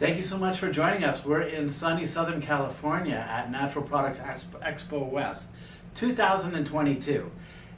Thank you so much for joining us. We're in sunny Southern California at Natural Products Expo West 2022.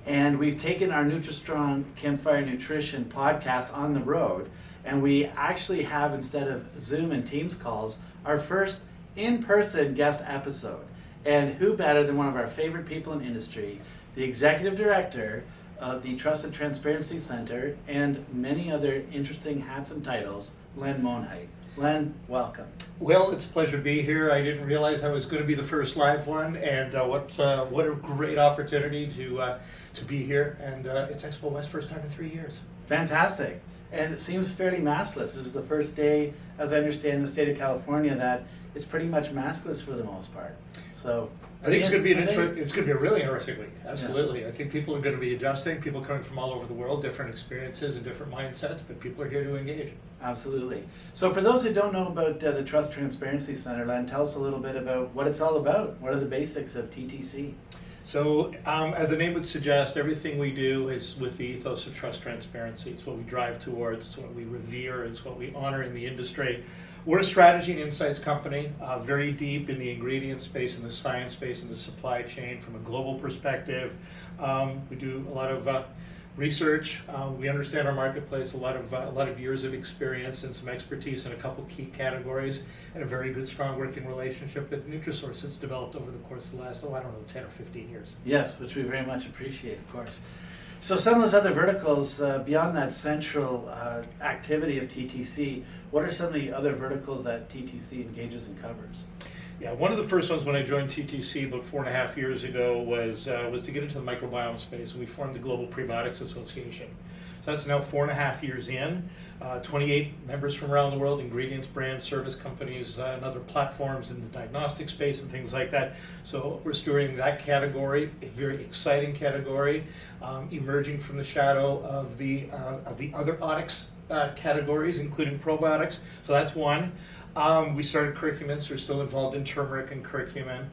And we've taken our Nutrastrong Campfire Nutrition podcast on the road, and we actually have, instead of Zoom and Teams calls, our first in-person guest episode. And who better than one of our favorite people in industry, the Executive Director of the Trust and Transparency Center, and many other interesting hats and titles, Len Monheit. Len, welcome. Well, it's a pleasure to be here. I didn't realize I was going to be the first live one, and what a great opportunity to be here. And it's Expo West, first time in 3 years. Fantastic. And it seems fairly maskless. This is the first day, as I understand, in the state of California that it's pretty much maskless for the most part. So I think it's going to be a really interesting week. Absolutely. Yeah. I think people are going to be adjusting. People coming from all over the world, different experiences and different mindsets, but people are here to engage. Absolutely. So for those who don't know about the Trust Transparency Center, Len, tell us a little bit about what it's all about. What are the basics of TTC? So, as the name would suggest, everything we do is with the ethos of trust, transparency. It's what we drive towards, it's what we revere, it's what we honor in the industry. We're a strategy and insights company, very deep in the ingredient space, in the science space, in the supply chain from a global perspective. We do a lot of research. We understand our marketplace, a lot of years of experience and some expertise in a couple key categories, and a very good, strong working relationship with Nutrasource that's developed over the course of the last, 10 or 15 years. Yes, which we very much appreciate, of course. So some of those other verticals, beyond that central activity of TTC, what are some of the other verticals that TTC engages and covers? Yeah, one of the first ones when I joined TTC about 4.5 years ago was to get into the microbiome space, and we formed the Global Prebiotics Association. So that's now 4.5 years in, 28 members from around the world, ingredients, brands, service companies, and other platforms in the diagnostic space and things like that. So we're stewarding that category, a very exciting category, emerging from the shadow of the other otics categories, including probiotics. So that's one. We started curcumin, so we're still involved in turmeric and curcumin.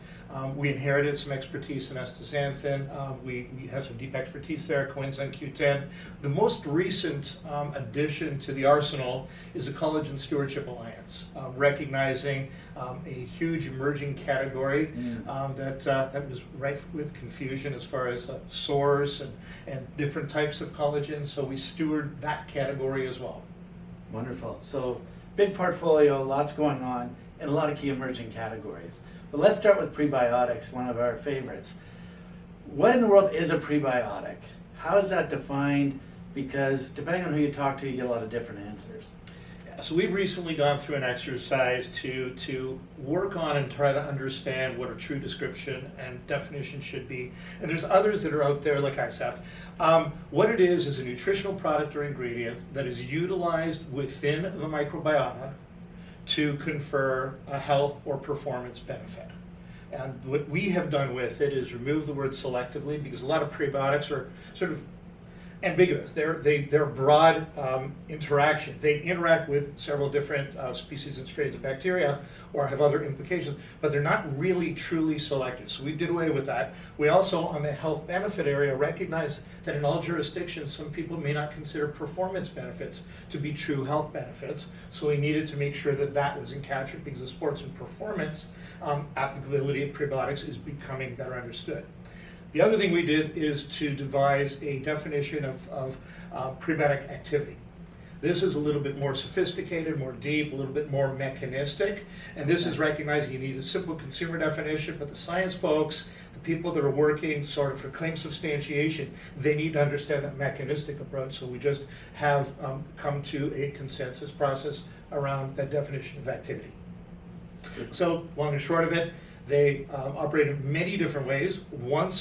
We inherited some expertise in astaxanthin. We have some deep expertise there, coenzyme Q10. The most recent addition to the arsenal is the Collagen Stewardship Alliance, recognizing a huge emerging category that was rife with confusion as far as source and different types of collagen. So we steward that category as well. Wonderful. So big portfolio, lots going on, and a lot of key emerging categories. But let's start with prebiotics, one of our favorites. What in the world is a prebiotic? How is that defined? Because depending on who you talk to, you get a lot of different answers. Yeah, so we've recently gone through an exercise to work on and try to understand what a true description and definition should be. And there's others that are out there like ISAP. What it is a nutritional product or ingredient that is utilized within the microbiota to confer a health or performance benefit. And what we have done with it is remove the word selectively, because a lot of prebiotics are sort of ambiguous. They're broad interaction. They interact with several different species and strains of bacteria or have other implications, but they're not really truly selective. So we did away with that. We also, on the health benefit area, recognize that in all jurisdictions, some people may not consider performance benefits to be true health benefits. So we needed to make sure that that was captured, because the sports and performance applicability of prebiotics is becoming better understood. The other thing we did is to devise a definition of prebiotic activity. This is a little bit more sophisticated, more deep, a little bit more mechanistic, and this is recognizing you need a simple consumer definition, but the science folks, the people that are working sort of for claim substantiation, they need to understand that mechanistic approach, so we just have come to a consensus process around that definition of activity. So, long and short of it, they operate in many different ways, one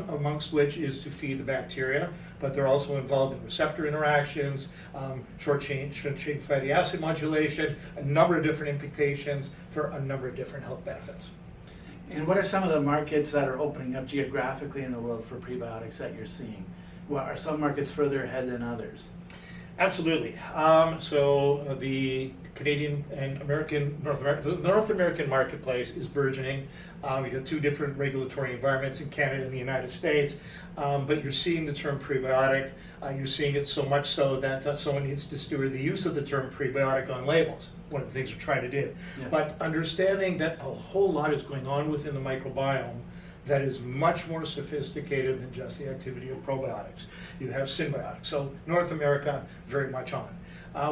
amongst which is to feed the bacteria, but they're also involved in receptor interactions, short-chain fatty acid modulation, a number of different implications for a number of different health benefits. And what are some of the markets that are opening up geographically in the world for prebiotics that you're seeing? Well, are some markets further ahead than others? Absolutely. So the Canadian and the North American marketplace is burgeoning. We have two different regulatory environments in Canada and the United States, but you're seeing the term prebiotic. You're seeing it so much so that someone needs to steward the use of the term prebiotic on labels. One of the things we're trying to do. Yeah. But understanding that a whole lot is going on within the microbiome that is much more sophisticated than just the activity of probiotics. You have symbiotics. So North America, very much on.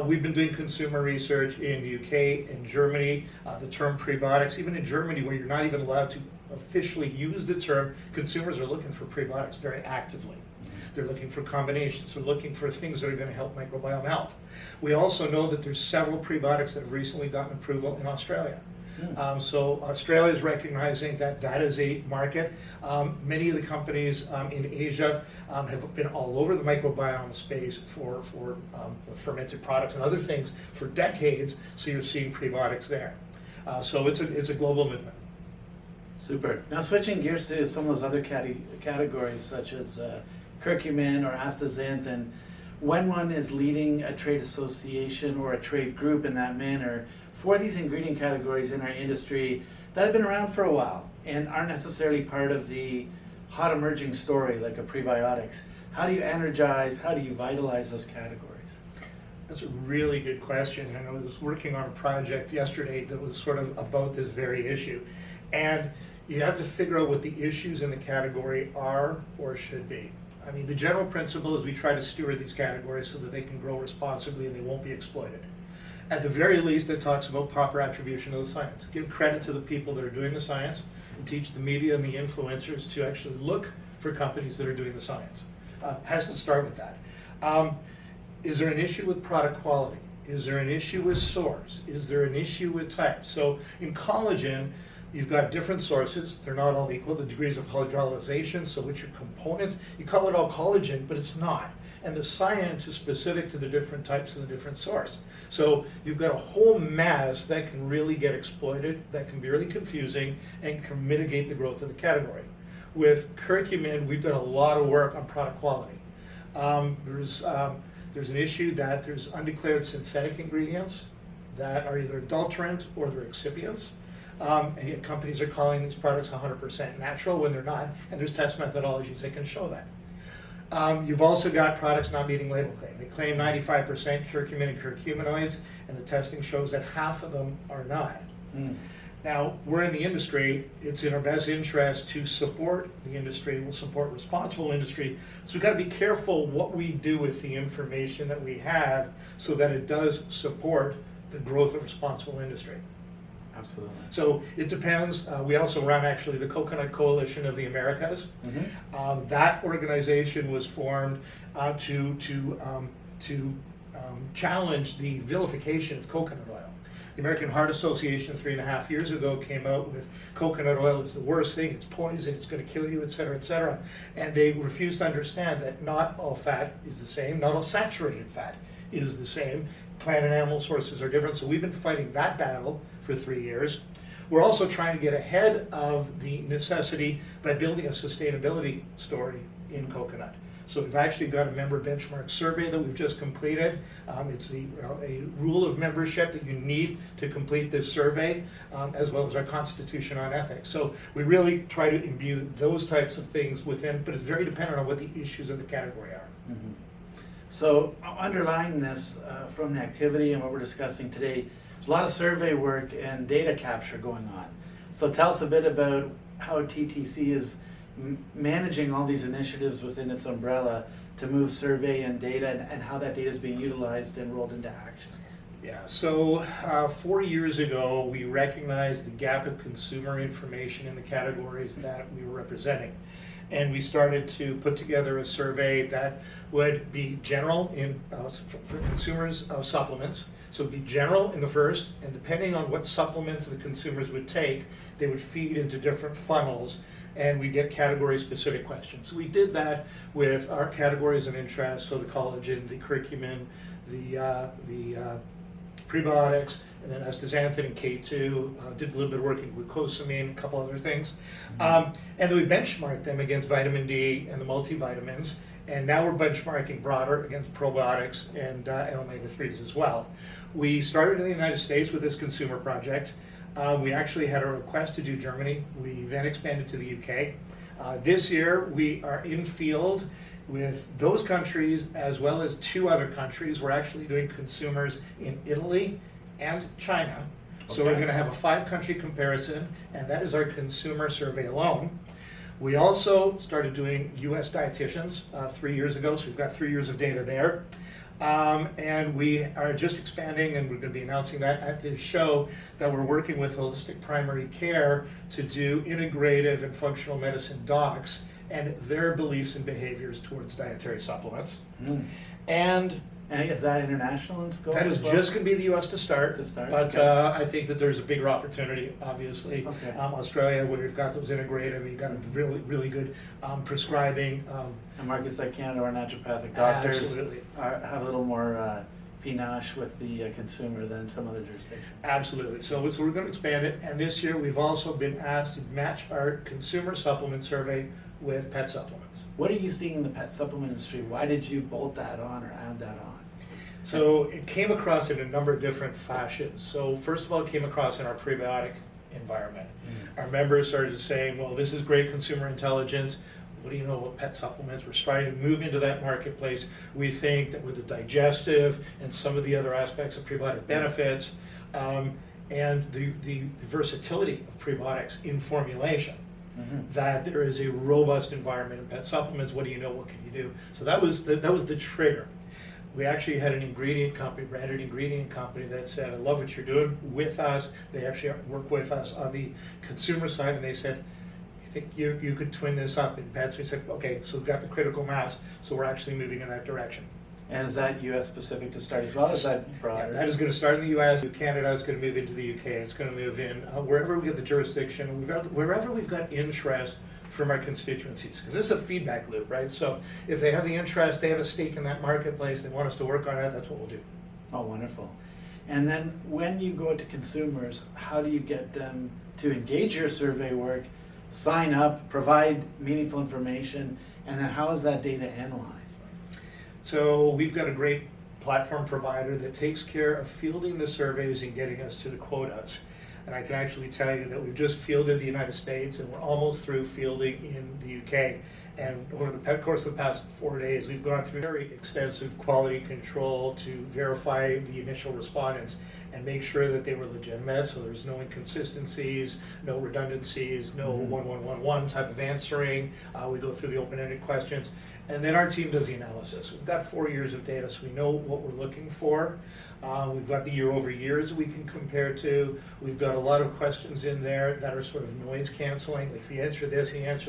We've been doing consumer research in the UK and Germany, the term prebiotics, even in Germany where you're not even allowed to officially use the term, consumers are looking for prebiotics very actively. They're looking for combinations. They're looking for things that are going to help microbiome health. We also know that there's several prebiotics that have recently gotten approval in Australia. So Australia is recognizing that that is a market. Many of the companies in Asia have been all over the microbiome space for fermented products and other things for decades, so you're seeing prebiotics there. So it's a global movement. Super. Now switching gears to some of those other categories such as curcumin or astaxanthin, when one is leading a trade association or a trade group in that manner for these ingredient categories in our industry that have been around for a while and aren't necessarily part of the hot emerging story like a prebiotics, how do you energize, how do you vitalize those categories? That's a really good question, and I was working on a project yesterday that was sort of about this very issue. And you have to figure out what the issues in the category are or should be. I mean, the general principle is we try to steward these categories so that they can grow responsibly and they won't be exploited. At the very least, it talks about proper attribution of the science. Give credit to the people that are doing the science and teach the media and the influencers to actually look for companies that are doing the science. Has to start with that. Is there an issue with product quality? Is there an issue with source? Is there an issue with type? So in collagen, you've got different sources. They're not all equal. The degrees of hydrolyzation, so which are components. You call it all collagen, but it's not. And the science is specific to the different types and the different source. So you've got a whole mass that can really get exploited, that can be really confusing, and can mitigate the growth of the category. With curcumin, we've done a lot of work on product quality. There's an issue that there's undeclared synthetic ingredients that are either adulterant or they're excipients. And yet companies are calling these products 100% natural when they're not, and there's test methodologies that can show that. You've also got products not meeting label claim. They claim 95% curcumin and curcuminoids, and the testing shows that half of them are not. Now, we're in the industry. It's in our best interest to support the industry. We'll support responsible industry. So we've got to be careful what we do with the information that we have so that it does support the growth of responsible industry. Absolutely. So it depends. We also run actually the Coconut Coalition of the Americas. That organization was formed to challenge the vilification of coconut oil. The American Heart Association 3.5 years ago came out with coconut oil is the worst thing, it's poison, it's going to kill you, et cetera, et cetera. And they refused to understand that not all fat is the same, not all saturated fat is the same. Plant and animal sources are different, so we've been fighting that battle for 3 years. We're also trying to get ahead of the necessity by building a sustainability story in coconut. So we've actually got a member benchmark survey that we've just completed. It's a rule of membership that you need to complete this survey, as well as our Constitution on Ethics. So we really try to imbue those types of things within, but it's very dependent on what the issues of the category are. So underlying this from the activity and what we're discussing today, there's a lot of survey work and data capture going on. So tell us a bit about how TTC is managing all these initiatives within its umbrella to move survey and data and how that data is being utilized and rolled into action. Yeah, so 4 years ago, we recognized the gap of consumer information in the categories that we were representing. And we started to put together a survey that would be general in for consumers of supplements. So it would be general in the first, and depending on what supplements the consumers would take, they would feed into different funnels, and we get category-specific questions. So we did that with our categories of interest, so the collagen, the curcumin, the prebiotics, and then astaxanthin and K2, did a little bit of work in glucosamine, a couple other things. And then we benchmarked them against vitamin D and the multivitamins, and now we're benchmarking broader against probiotics and omega-3s as well. We started in the United States with this consumer project. We actually had a request to do Germany. We then expanded to the UK. This year we are in field with those countries as well as 2 other countries. We're actually doing consumers in Italy and China. So we're going to have a 5-country comparison, and that is our consumer survey alone. We also started doing US dietitians 3 years ago, so we've got 3 years of data there. And we are just expanding, and we're going to be announcing that at this show, that we're working with holistic primary care to do integrative and functional medicine docs and their beliefs and behaviors towards dietary supplements. And is that international in scope? that is just going to be the U.S. to start. But okay. I think that there's a bigger opportunity, obviously. Okay. Australia, where we've got those integrative, you've got a really, really good prescribing. And markets like Canada, our naturopathic doctors Absolutely. have a little more panache with the consumer than some other jurisdictions. Absolutely. So we're going to expand it. And this year, we've also been asked to match our consumer supplement survey with pet supplements. What are you seeing in the pet supplement industry? Why did you bolt that on or add that on? So it came across in a number of different fashions. So first of all, it came across in our prebiotic environment. Our members started saying, well, this is great consumer intelligence. What do you know about pet supplements? We're starting to move into that marketplace. We think that with the digestive and some of the other aspects of prebiotic benefits and the versatility of prebiotics in formulation, that there is a robust environment in pet supplements. What do you know? What can you do? So that was the trigger. We actually had an ingredient company, branded ingredient company, that said, I love what you're doing with us. They actually work with us on the consumer side, and they said, I think you could twin this up in pets. We said, okay, so we've got the critical mass, so we're actually moving in that direction. And is that U.S. specific to start as well? Is that broader? Yeah, that is going to start in the U.S. Canada is going to move into the UK. It's going to move in wherever we get the jurisdiction, wherever we've got interest from our constituencies, because this is a feedback loop, right? So if they have the interest, they have a stake in that marketplace, they want us to work on it, that's what we'll do. Oh, wonderful. And then when you go to consumers, how do you get them to engage your survey work, sign up, provide meaningful information, and then how is that data analyzed? So we've got a great platform provider that takes care of fielding the surveys and getting us to the quotas. And I can actually tell you that we've just fielded the United States, and we're almost through fielding in the UK. And over the course of the past 4 days, we've gone through very extensive quality control to verify the initial respondents and make sure that they were legitimate, so there's no inconsistencies, no redundancies, no 1111 type of answering. We go through the open-ended questions, and then our team does the analysis. We've got 4 years of data, so we know what we're looking for. We've got the year-over-years we can compare to. We've got a lot of questions in there that are sort of noise canceling. Like if you answer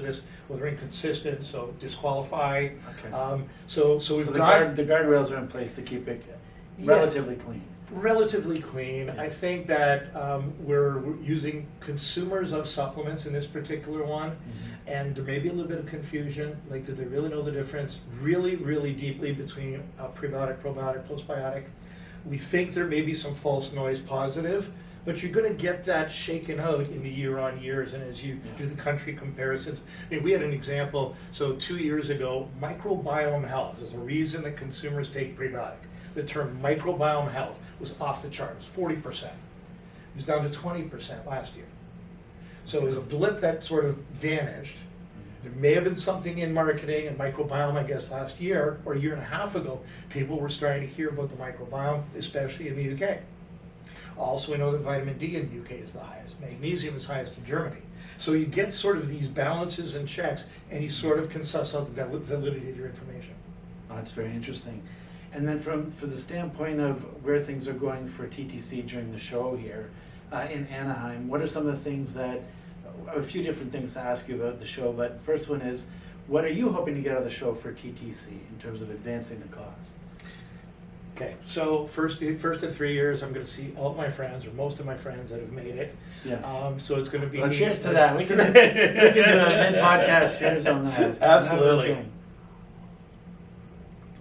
this, well, they're inconsistent, so disqualify. Okay. So we've got the guardrails are in place to keep it relatively clean. Relatively clean. I think that we're using consumers of supplements in this particular one, and there may be a little bit of confusion. Like, do they really know the difference really, really deeply between a prebiotic, probiotic, postbiotic? We think there may be some false noise positive, but you're going to get that shaken out in the year-on-years and as you do the country comparisons. I mean, we had an example, so 2 years ago, microbiome health is a reason that consumers take prebiotic. The term microbiome health was off the charts, 40%. It was down to 20% last year. So it was a blip that sort of vanished. There may have been something in marketing and microbiome, I guess, last year or a year and a half ago. People were starting to hear about the microbiome, especially in the UK. Also, we know that vitamin D in the UK is the highest. Magnesium is highest in Germany. So you get sort of these balances and checks, and you sort of can suss out the validity of your information. Oh, that's very interesting. And then from the standpoint of where things are going for TTC during the show here in Anaheim, what are some of the things that, a few different things to ask you about the show, but first one is, what are you hoping to get out of the show for TTC in terms of advancing the cause? Okay, so first in 3 years, I'm going to see all of my friends, or most of my friends that have made it. Yeah. So it's going to be. Well, cheers to that. We can do a mid-podcast cheers on that. Absolutely.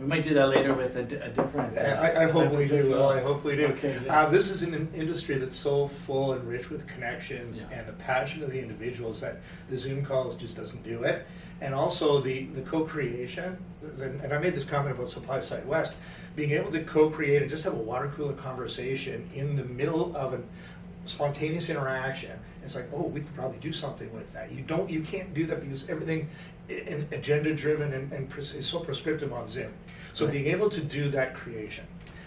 We might do that later with a different. I hope we beverage as do. well. I hope we do. Okay, yes. This is an industry that's so full and rich with connections Yeah. and the passion of the individuals that the Zoom calls just doesn't do it. And also the co-creation, and I made this comment about Supply Side West, being able to co-create and just have a water cooler conversation in the middle of a spontaneous interaction. It's like, oh, we could probably do something with that. You can't do that because everything agenda driven and is so prescriptive on Zoom. So Right. being able to do that creation.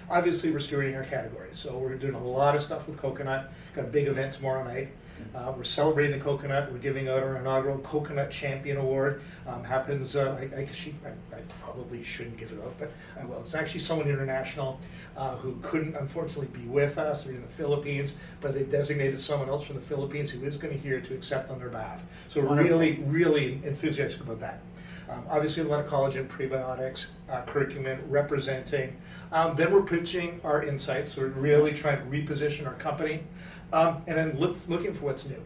Obviously, we're stewarding our categories, so we're doing a lot of stuff with coconut. Got a big event tomorrow night. We're celebrating the coconut. We're giving out our inaugural Coconut Champion Award. Happens, I probably shouldn't give it out, but I will. It's actually someone international who couldn't unfortunately be with us. They're in the Philippines, but they've designated someone else from the Philippines who is going to here to accept on their behalf. So we're Wonderful. really enthusiastic about that. Obviously, a lot of collagen, prebiotics, curcumin representing. Then we're pitching our insights. We're really trying to reposition our company, and then looking for what's new.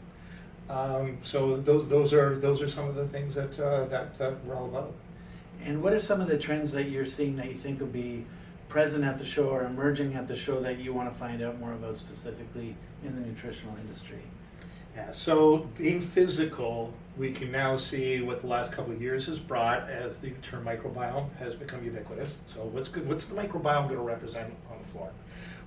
So those are some of the things that we're all about. And what are some of the trends that you're seeing that you think will be present at the show or emerging at the show that you want to find out more about specifically in the nutritional industry? Yeah, so being physical, we can now see what the last couple of years has brought as the term microbiome has become ubiquitous. So what's the microbiome going to represent on the floor?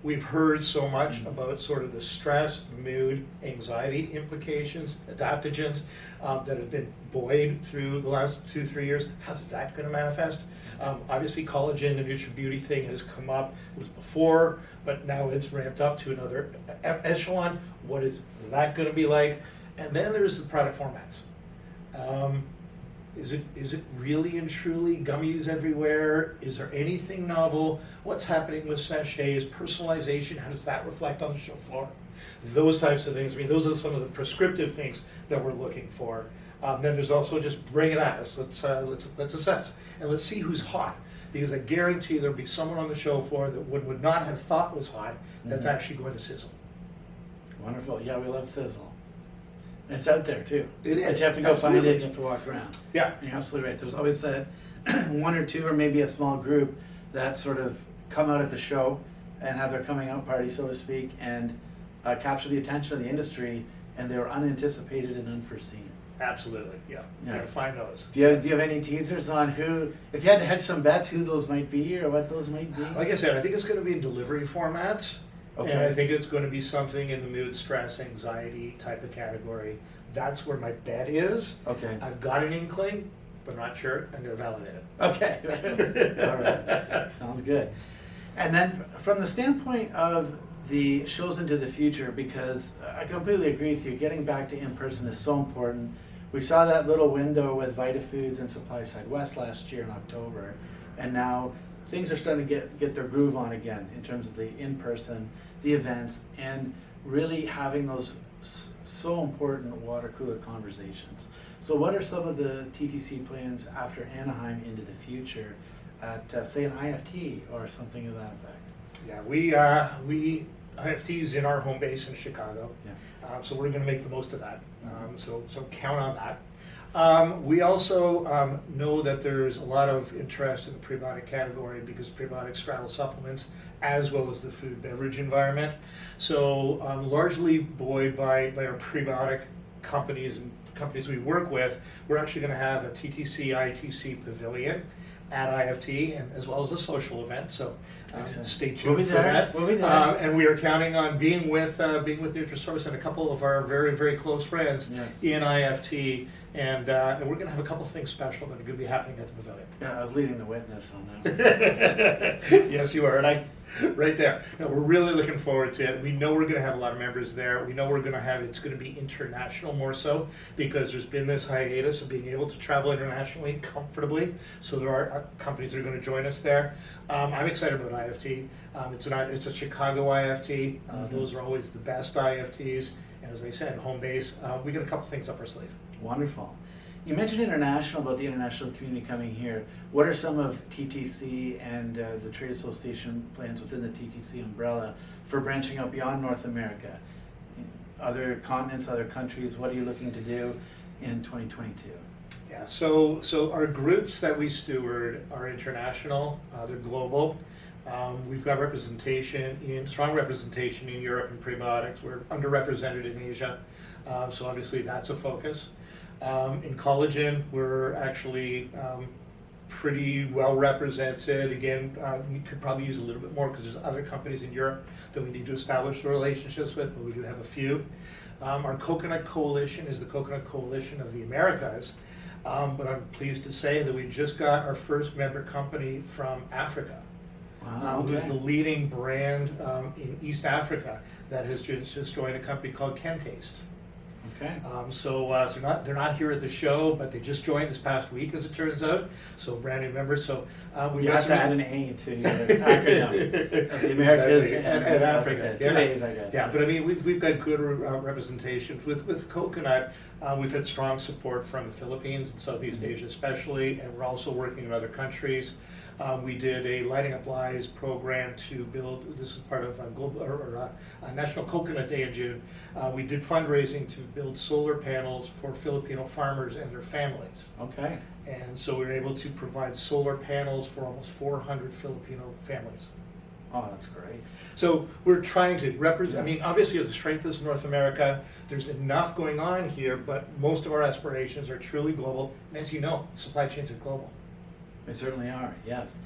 We've heard so much about sort of the stress, mood, anxiety implications, adaptogens that have been buoyed through the last 2-3 years. How's that going to manifest? Obviously, collagen, the Nutra Beauty thing has come up. It was before, but now it's ramped up to another echelon. What is that going to be like? And then there's the product formats. Is it really and truly gummies everywhere? Is there anything novel? What's happening with sachets? Personalization, how does that reflect on the show floor? Those types of things. I mean, those are some of the prescriptive things that we're looking for. Then there's also just bring it at us. Let's assess and let's see who's hot. Because I guarantee there'll be someone on the show floor that one would not have thought was hot that's actually going to sizzle. Wonderful. Yeah, we love sizzle. It's out there too. It is. But you have to go find Absolutely. it and you have to walk around. Yeah. And you're absolutely right. There's always that one or two or maybe a small group that sort of come out at the show and have their coming out party, so to speak, and capture the attention of the industry, and they were unanticipated and unforeseen. Absolutely. Yeah. Yeah. You gotta find those. Do you have any teasers on who, if you had to hedge some bets, who those might be or what those might be? Like I said, I think it's going to be in delivery formats. Okay. And I think it's going to be something in the mood, stress, anxiety type of category. That's where my bet is. Okay. I've got an inkling, but not sure. I'm going to validate it. Okay. All right. Sounds good. And then from the standpoint of the shows into the future, because I completely agree with you, getting back to in-person is so important. We saw that little window with VitaFoods and Supply Side West last year in October, and now things are starting to get their groove on again in terms of the in-person, the events, and really having those so important water cooler conversations. So what are some of the TTC plans after Anaheim into the future at, say, an IFT or something of that effect? Yeah, we IFT is in our home base in Chicago, so we're going to make the most of that. So count on that. We also know that there's a lot of interest in the prebiotic category because prebiotics straddle supplements as well as the food beverage environment. So largely buoyed by our prebiotic companies and companies we work with, we're actually going to have a TTC ITC pavilion at IFT, and as well as a social event. So stay tuned We'll be for there. that. We'll be there. And we are counting on being with Nutrasource and a couple of our very, very close friends Yes. in IFT, and we're going to have a couple of things special that are going to be happening at the pavilion. Yeah, I was leading the witness on that one. Yes, you are, and right there. No, we're really looking forward to it. We know we're going to have a lot of members there. We know we're going to have, it's going to be international more so, because there's been this hiatus of being able to travel internationally comfortably. So there are companies that are going to join us there. I'm excited about IFT. It's a Chicago IFT. Those are always the best IFTs. And as I said, home base. We got a couple things up our sleeve. Wonderful. You mentioned international, about the international community coming here. What are some of TTC and the trade association plans within the TTC umbrella for branching out beyond North America? Other continents, other countries, what are you looking to do in 2022? Yeah, so our groups that we steward are international, they're global. We've got strong representation in Europe in prebiotics. We're underrepresented in Asia, so obviously that's a focus. In collagen, we're actually pretty well represented. Again, we could probably use a little bit more because there's other companies in Europe that we need to establish relationships with, but we do have a few. Our coconut coalition is the Coconut Coalition of the Americas, but I'm pleased to say that we just got our first member company from Africa. Wow, Who's okay. the leading brand in East Africa that has just joined a company called Kentaste. Okay. So they're not here at the show, but they just joined this past week, as it turns out. So brand new members. So we You have to add an A to your acronym of the Americas exactly. and Africa. Two A's, I guess. Yeah, but I mean, we've got good representation with coconut. We've had strong support from the Philippines and Southeast Asia especially, and we're also working in other countries. We did a Lighting Up Lives program to build, this is part of a National Coconut Day in June. We did fundraising to build solar panels for Filipino farmers and their families. Okay. And so we were able to provide solar panels for almost 400 Filipino families. Oh, that's great. So we're trying to represent, I mean, obviously the strength is North America. There's enough going on here, but most of our aspirations are truly global. And as you know, supply chains are global. They certainly are, yes.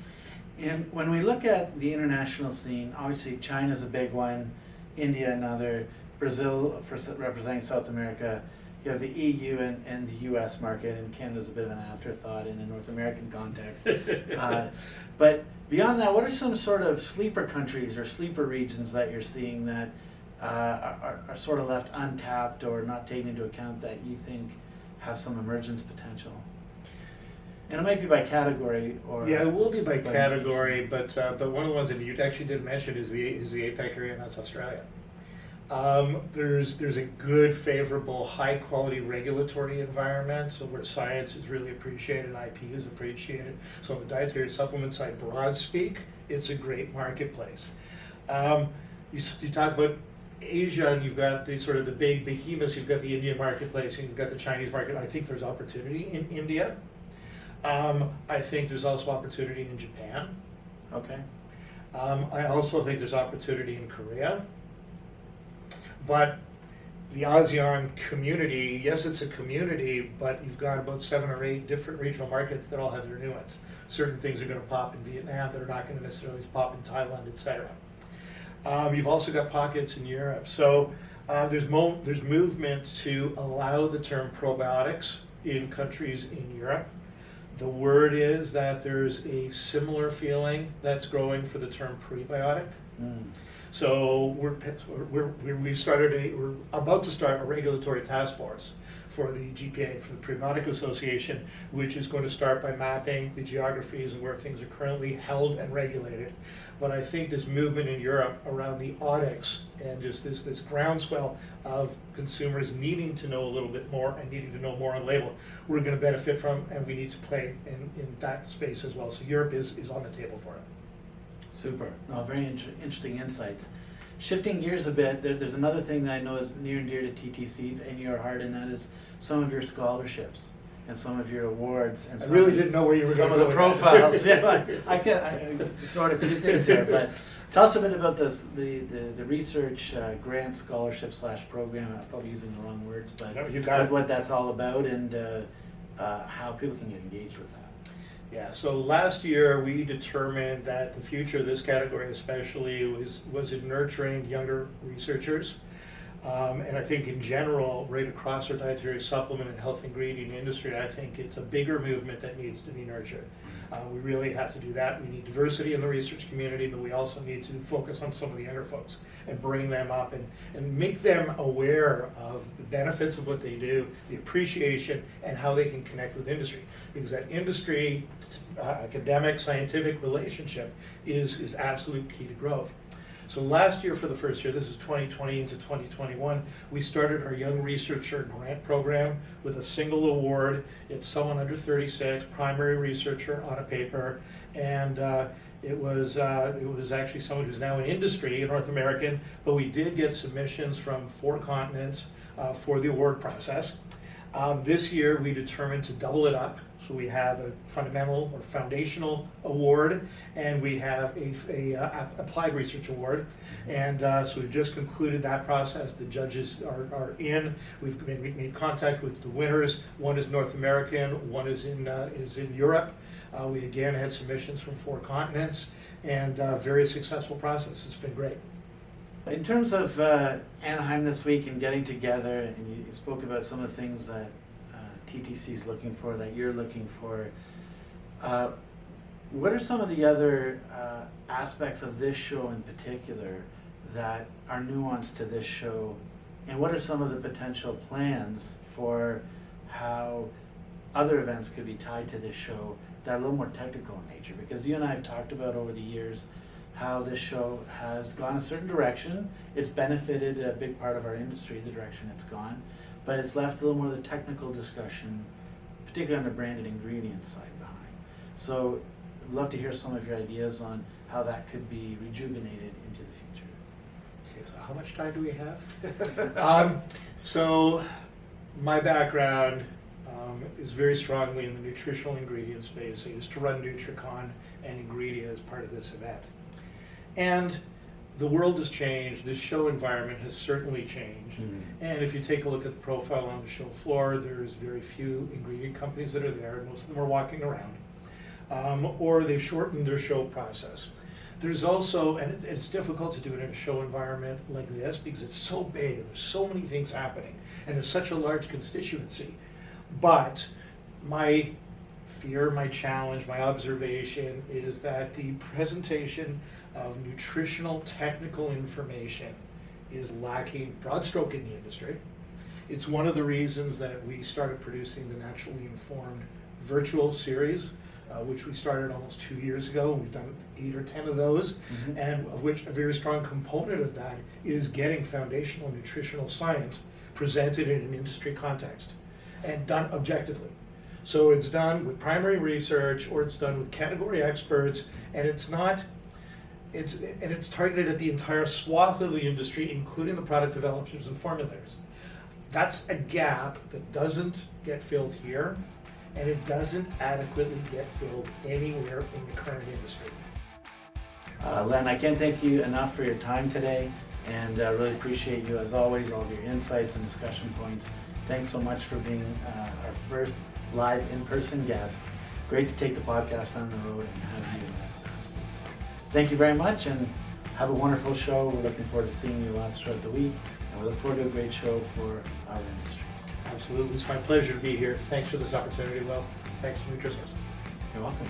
And when we look at the international scene, obviously China's a big one, India another, Brazil for representing South America. You have the EU and the US market, and Canada's a bit of an afterthought in a North American context. But beyond that, what are some sort of sleeper countries or sleeper regions that you're seeing that are sort of left untapped or not taken into account that you think have some emergence potential? And it might be by category or... Yeah, it will be by category, but one of the ones that you actually did mention is the APAC area, and that's Australia. There's a good, favorable, high-quality regulatory environment, so where science is really appreciated and IP is appreciated. So on the dietary supplement side, broad speak, it's a great marketplace. You talk about Asia, and you've got the sort of the big behemoths. You've got the Indian marketplace, and you've got the Chinese market. I think there's opportunity in India. I think there's also opportunity in Japan. Okay. I also think there's opportunity in Korea. But the ASEAN community, yes, it's a community, but you've got about 7 or 8 different regional markets that all have their nuance. Certain things are going to pop in Vietnam that are not going to necessarily pop in Thailand, etc. You've also got pockets in Europe. So there's movement to allow the term probiotics in countries in Europe. The word is that there's a similar feeling that's growing for the term prebiotic. Mm. So we're about to start a regulatory task force for the GPA, for the Prebiotic Association, which is going to start by mapping the geographies and where things are currently held and regulated. But I think this movement in Europe around the audits and just this groundswell of consumers needing to know a little bit more and needing to know more on label, we're going to benefit from, and we need to play in that space as well. So Europe is on the table for it. Super. No, very interesting insights. Shifting gears a bit, there's another thing that I know is near and dear to TTC's and your heart, and that is some of your scholarships and some of your awards. And I really didn't know where you were some going of to the go with profiles. that. Yeah, I can throw out a few things here, but tell us a bit about this, the research grant scholarship / program. I'm probably using the wrong words, but No, you got it. what that's all about and how people can get engaged with that. Yeah, so last year we determined that the future of this category especially was in nurturing younger researchers. And I think in general, right across our dietary supplement and health ingredient industry, I think it's a bigger movement that needs to be nurtured. We really have to do that. We need diversity in the research community, but we also need to focus on some of the younger folks and bring them up and make them aware of the benefits of what they do, the appreciation, and how they can connect with industry. Because that industry, academic, scientific relationship is absolute key to growth. So last year, for the first year, this is 2020 into 2021, we started our Young Researcher Grant Program with a single award. It's someone under 36, primary researcher on a paper, and it was actually someone who's now in industry, a North American, but we did get submissions from 4 continents for the award process. This year we determined to double it up. So we have a fundamental or foundational award, and we have a applied research award. And so we've just concluded that process. The judges are in. We've made contact with the winners. One is North American, one is in Europe. We again had submissions from 4 continents, and very successful process. It's been great. In terms of Anaheim this week and getting together, and you spoke about some of the things that TTC is looking for, that you're looking for, what are some of the other aspects of this show in particular that are nuanced to this show, and what are some of the potential plans for how other events could be tied to this show that are a little more technical in nature? Because you and I have talked about over the years how this show has gone a certain direction. It's benefited a big part of our industry, the direction it's gone, but it's left a little more of the technical discussion, particularly on the branded ingredient side behind. So I'd love to hear some of your ideas on how that could be rejuvenated into the future. Okay, so how much time do we have? So my background is very strongly in the nutritional ingredient space. I used to run NutraCon and Ingredia as part of this event. And the world has changed. This show environment has certainly changed. Mm-hmm. And if you take a look at the profile on the show floor, there's very few ingredient companies that are there. Most of them are walking around. Or they've shortened their show process. There's also, and it's difficult to do it in a show environment like this because it's so big and there's so many things happening and there's such a large constituency. But my fear, my challenge, my observation is that the presentation of nutritional technical information is lacking broad stroke in the industry. It's one of the reasons that we started producing the Naturally Informed virtual series, which we started almost 2 years ago. We've done 8 or 10 of those, Mm-hmm. and of which a very strong component of that is getting foundational nutritional science presented in an industry context and done objectively. So it's done with primary research, or it's done with category experts, and it's targeted at the entire swath of the industry, including the product developers and formulators. That's a gap that doesn't get filled here, and it doesn't adequately get filled anywhere in the current industry. Len, I can't thank you enough for your time today, and really appreciate you as always, all of your insights and discussion points. Thanks so much for being our first live in-person guest. Great to take the podcast on the road and have you in that capacity. So, thank you very much, and have a wonderful show. We're looking forward to seeing you lots throughout the week, and we look forward to a great show for our industry. Absolutely, it's my pleasure to be here. Thanks for this opportunity, Will. Thanks to Nutrasource. You're welcome.